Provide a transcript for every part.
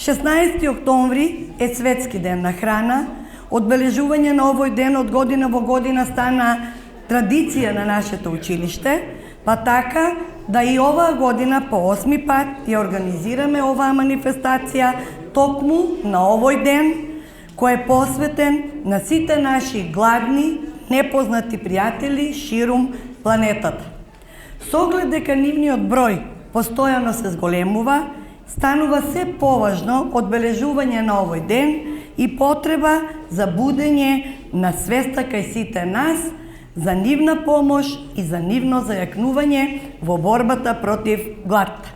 16. октомври е Светски ден на храна. Одбележување на овој ден од година во година стана традиција на нашето училиште, па така да и оваа година по 8 пат ја организираме оваа манифестација токму на овој ден, кој е посветен на сите наши гладни, непознати пријатели ширум планетата. Со оглед дека нивниот број постојано се зголемува, станува се поважно одбележување на овој ден и потреба за будење на свеста кај сите нас за нивна помош и за нивно зајакнување во борбата против глад.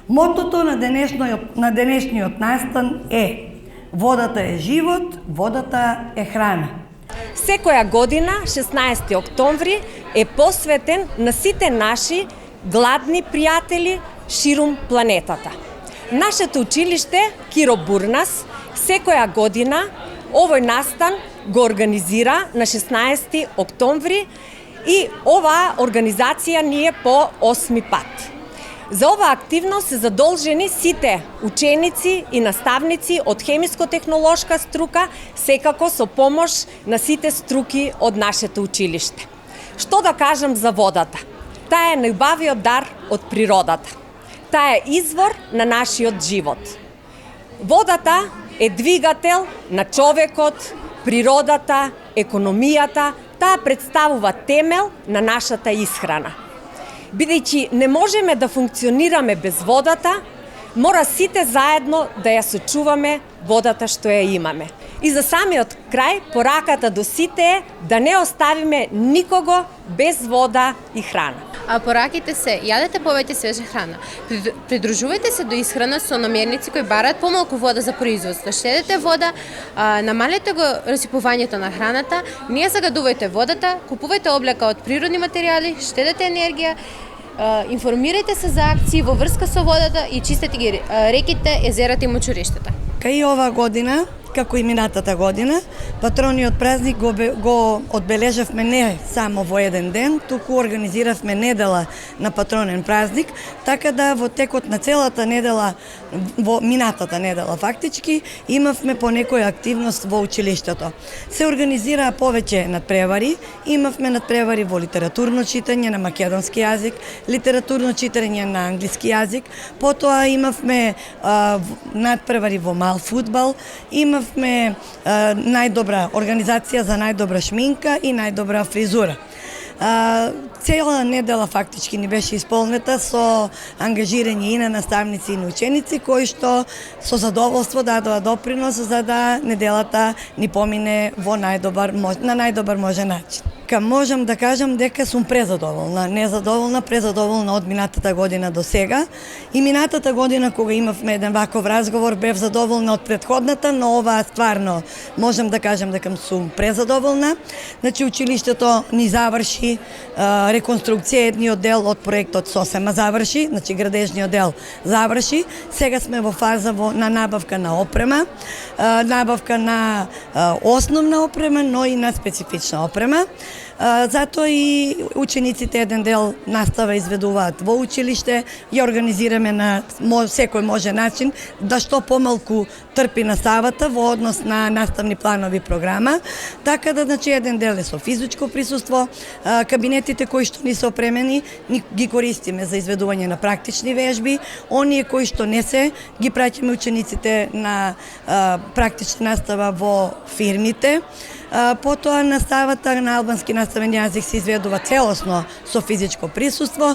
Мотото на денешниот настан е: водата е живот, водата е храна. Секоја година, 16 октомври, е посветен на сите наши гладни пријатели ширум планетата. Нашето училиште Киро Бурнас секоја година овој настан го организира на 16 октомври и оваа организација ни е по 8 пат. За оваа активност се задолжени сите ученици и наставници од хемиско-технолошка струка, секако со помош на сите струки од нашето училиште. Што да кажам за водата? Таа е најубавиот дар од природата. Таа е извор на нашиот живот. Водата е двигател на човекот, природата, економијата. Таа представува темел на нашата исхрана. Бидејќи не можеме да функционираме без водата, мора сите заедно да ја сочуваме водата што ја имаме. И за самиот крај, пораката до сите е да не оставиме никого без вода и храна. А пораките се: јадете повеќе свежа храна, придружувајте се до исхрана со намерници кои бараат помалку вода за производство, штедете вода, намалете го расипувањето на храната, не загадувајте водата, купувајте облека од природни материјали, штедете енергија, информирајте се за акции во врска со водата и чистете ги реките, езерата и мочуриштата. Кај оваа година, како и минатата година, патрониот празник го одбележавме не само во еден ден, туку организиравме недела на патронен празник, така да во текот на целата недела, во минатата недела фактички, имавме по некоја активност во училиштето. Се организираа повеќе надпревари, имавме надпревари во литературно читање на македонски јазик, литературно читање на англиски јазик, потоа имавме надпревари во мал фудбал, имавме најдобра организација за најдобра шминка и најдобра фризура. Цела недела фактички ни беше исполнета со ангажирање и на наставници и на ученици кои што со задоволство дадоа допринос за да неделата ни помине на најдобар можен начин. Можам да кажам дека сум презадоволна, презадоволна од минатата година до сега. И минатата година кога имавме еден ваков разговор бев задоволна од претходната, но оваа стварно можам да кажам дека сум презадоволна. Значи училиштето ни заврши реконструкција, едниот дел од проектот сосема заврши, значи градежниот дел заврши. Сега сме во фаза на набавка на опрема, набавка на основна опрема, но и на специфична опрема. Затоа и учениците еден дел настава изведуваат во училиште, ја организираме на секој можен начин да што помалку трпи наставата во однос на наставни планови и програма, така да значи еден дел е со физичко присуство, кабинетите кои што ни се опремени ги користиме за изведување на практични вежби, оние кои што не се ги праќаме учениците на практична настава во фирмите. Потоа наставата на албански наставен јазик се изведува целосно со физичко присуство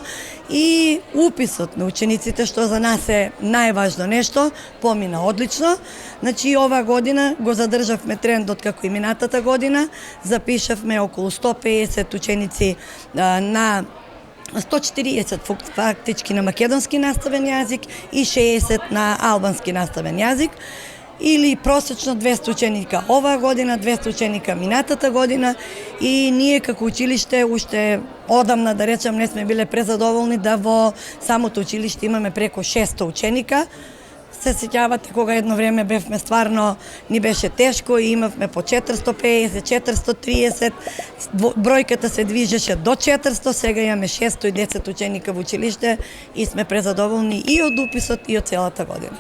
и уписот на учениците, што за нас е најважно нешто, помина одлично. Значи оваа година го задржавме трендот како и минатата година, запишавме околу 150 ученици на 140 фактички на македонски наставен јазик и 60 на албански наставен јазик. Или просечно 200 ученика оваа година, 200 ученика минатата година, и ние како училиште уште одамна, да речам, не сме биле презадоволни да во самото училиште имаме преку 600 ученика. Се сеќавате кога едно време бевме стварно, ни беше тешко и имавме по 450, 430, бројката се движеше до 400, сега имаме 610 ученика во училиште и сме презадоволни и од уписот и од целата година.